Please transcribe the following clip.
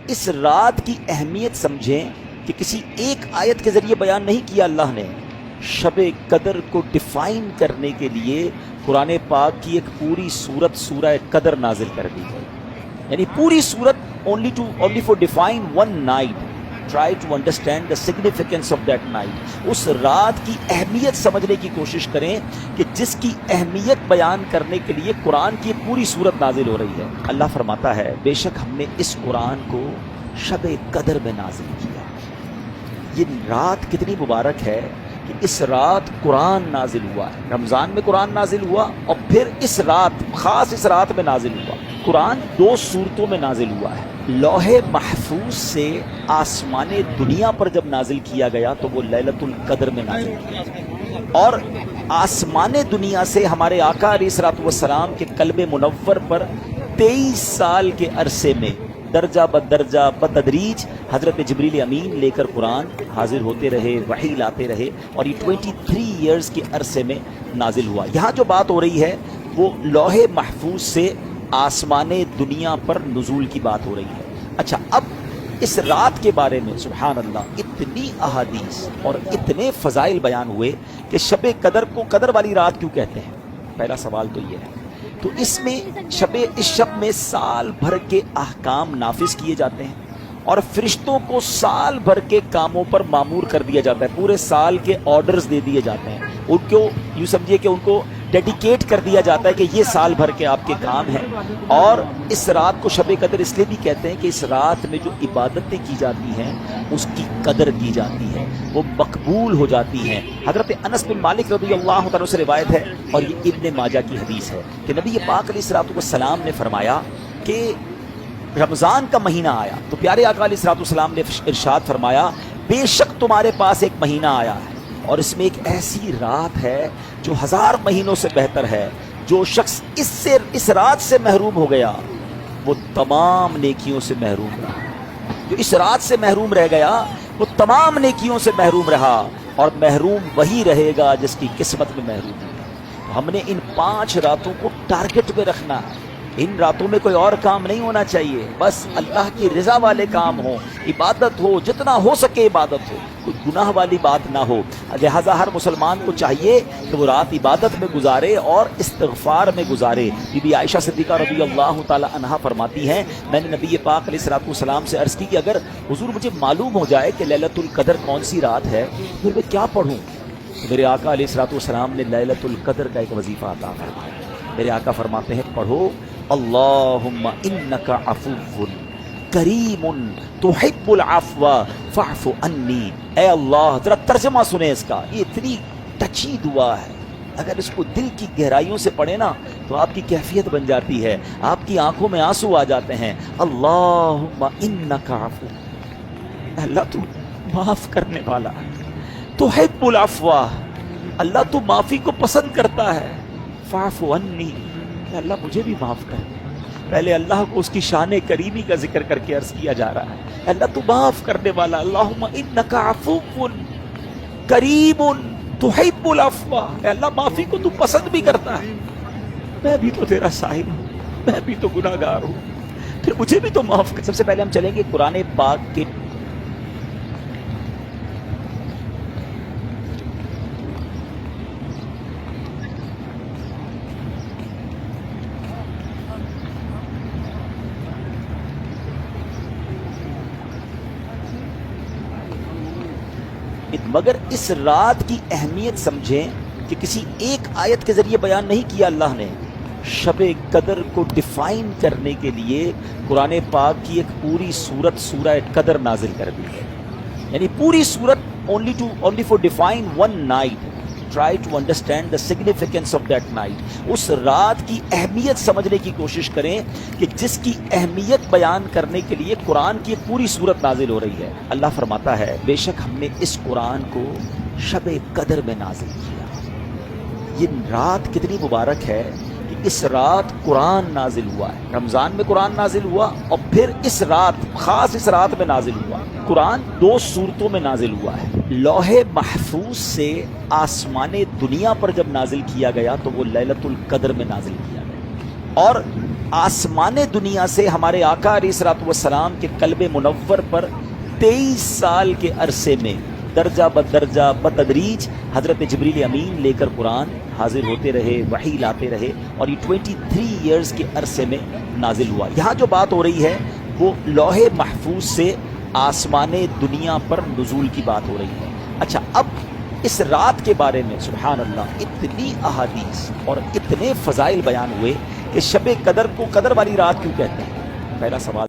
اس رات کی اہمیت سمجھیں کہ کسی ایک آیت کے ذریعے بیان نہیں کیا اللہ نے. شب قدر کو ڈیفائن کرنے کے لیے قرآن پاک کی ایک پوری سورت سورہ قدر نازل کر دی ہے. یعنی پوری سورت only for define one night. Try to understand the significance of that night. اس رات کی اہمیت سمجھنے کی کوشش کریں کہ جس کی اہمیت بیان کرنے کے لیے قرآن کی پوری سورت نازل ہو رہی ہے. اللہ فرماتا ہے بے شک ہم نے اس قرآن کو شب قدر میں نازل کیا. یہ رات کتنی مبارک ہے کہ اس رات قرآن نازل ہوا ہے. رمضان میں قرآن نازل ہوا اور پھر اس رات، خاص اس رات میں نازل ہوا. قرآن 2 صورتوں میں نازل ہوا ہے. لوح محفوظ سے آسمان دنیا پر جب نازل کیا گیا تو وہ لیلۃ القدر میں نازل کیا گیا، اور آسمان دنیا سے ہمارے آقا علیہ الصلوۃ والسلام کے قلب منور پر 23 سال کے عرصے میں درجہ بدرجہ بتدریج حضرت جبریل امین لے کر قرآن حاضر ہوتے رہے، وحی لاتے رہے، اور یہ 23 ایئرز کے عرصے میں نازل ہوا. یہاں جو بات ہو رہی ہے وہ لوح محفوظ سے آسمان دنیا پر نزول کی بات ہو رہی ہے. اچھا، اب اس رات کے بارے میں سبحان اللہ اتنی احادیث اور اتنے فضائل بیان ہوئے کہ شب قدر کو قدر والی رات کیوں کہتے ہیں؟ پہلا سوال تو یہ ہے. تو اس میں اس شب میں سال بھر کے احکام نافذ کیے جاتے ہیں اور فرشتوں کو سال بھر کے کاموں پر مامور کر دیا جاتا ہے. پورے سال کے آرڈرز دے دیے جاتے ہیں. ان کو یوں سمجھیے کہ ان کو ڈیڈیکیٹ کر دیا جاتا ہے کہ یہ سال بھر کے آپ کے کام ہیں. اور اس رات کو شب قدر اس لیے بھی کہتے ہیں کہ اس رات میں جو عبادتیں کی جاتی ہیں اس کی قدر کی جاتی ہے، وہ مقبول ہو جاتی ہیں. حضرت انس بن مالک رضی اللہ تعالیٰ سے روایت ہے اور یہ ابن ماجہ کی حدیث ہے کہ نبی پاک علیہ الصلوۃ والسلام نے فرمایا کہ رمضان کا مہینہ آیا تو پیارے آقا علیہ الصلوۃ والسلام نے ارشاد فرمایا بے شک تمہارے پاس ایک مہینہ آیا ہے اور اس میں ایک ایسی رات ہے جو 1000 مہینوں سے بہتر ہے. جو شخص اس رات سے محروم ہو گیا وہ تمام نیکیوں سے محروم رہا. جو اس رات سے محروم رہ گیا وہ تمام نیکیوں سے محروم رہا، اور محروم وہی رہے گا جس کی قسمت میں محروم ہے. ہم نے ان 5 راتوں کو ٹارگٹ پہ رکھنا ہے. ان راتوں میں کوئی اور کام نہیں ہونا چاہیے، بس اللہ کی رضا والے کام ہو، عبادت ہو، جتنا ہو سکے عبادت ہو، کوئی گناہ والی بات نہ ہو. لہٰذا ہر مسلمان کو چاہیے کہ وہ رات عبادت میں گزارے اور استغفار میں گزارے. بی بی عائشہ صدیقہ رضی اللہ تعالی عنہا فرماتی ہیں میں نے نبی پاک علیہ الصلوۃ والسلام سے عرض کی کہ اگر حضور مجھے معلوم ہو جائے کہ لیلۃ القدر کون سی رات ہے پھر میں کیا پڑھوں؟ میرے آقا علیہ الصلوۃ والسلام نے لیلۃ القدر کا ایک وظیفہ عطا فرمایا. میرے آقا فرماتے ہیں پڑھو اللہم انک عفو کریم تحب العفو فاعف عنی. اے اللہ، ذرا ترجمہ سنیں اس کا، یہ اتنی ٹچی دعا ہے. اگر اس کو دل کی گہرائیوں سے پڑھیں نا تو آپ کی کیفیت بن جاتی ہے، آپ کی آنکھوں میں آنسو آ جاتے ہیں. اللہم انک عفو، اللہ تو معاف کرنے والا ہے. تحب العفو، اللہ تو معافی کو پسند کرتا ہے. فاعف عنی، اللہ مجھے بھی معاف کر. پہلے اللہ کو اس کی شان کریمی کا ذکر کر کے عرض کیا جا رہا ہے اللہ تو معاف کرنے والا. اللہم انک عفو کریم تحب العفو، اے اللہ معافی کو تو پسند بھی کرتا ہے. میں بھی تو تیرا سائل ہوں، میں بھی تو گناہ گار ہوں، پھر مجھے بھی تو معاف کر. سب سے پہلے ہم چلیں گے قرآن پاک کے مگر اس رات کی اہمیت سمجھیں کہ کسی ایک آیت کے ذریعے بیان نہیں کیا اللہ نے. شب قدر کو ڈیفائن کرنے کے لیے قرآن پاک کی ایک پوری سورت سورہ قدر نازل کر دی ہے. یعنی پوری سورت only for define one night. Try to understand the significance of that night. اس رات کی اہمیت سمجھنے کی کوشش کریں کہ جس کی اہمیت بیان کرنے کے لیے قرآن کی پوری سورت نازل ہو رہی ہے. اللہ فرماتا ہے بے شک ہم نے اس قرآن کو شب قدر میں نازل کیا. یہ رات کتنی مبارک ہے کہ اس رات قرآن نازل ہوا ہے. رمضان میں قرآن نازل ہوا اور پھر اس رات، خاص اس رات میں نازل ہوا. قرآن 2 صورتوں میں نازل ہوا ہے. لوح محفوظ سے آسمان دنیا پر جب نازل کیا گیا تو وہ لیلۃ القدر میں نازل کیا گیا. اور آسمان دنیا سے ہمارے آقا علیہ الصلوۃ والسلام کے قلب منور پر 23 سال کے عرصے میں درجہ بدرجہ بتدریج حضرت جبریل امین لے کر قرآن حاضر ہوتے رہے، وحی لاتے رہے، اور یہ 23 ایئرز کے عرصے میں نازل ہوا۔ یہاں جو بات ہو رہی ہے وہ لوح محفوظ سے آسمان دنیا پر نزول کی بات ہو رہی ہے۔ اچھا، اب اس رات کے بارے میں سبحان اللہ اتنی احادیث اور اتنے فضائل بیان ہوئے کہ شب قدر کو قدر والی رات کیوں کہتے ہیں؟ پہلا سوال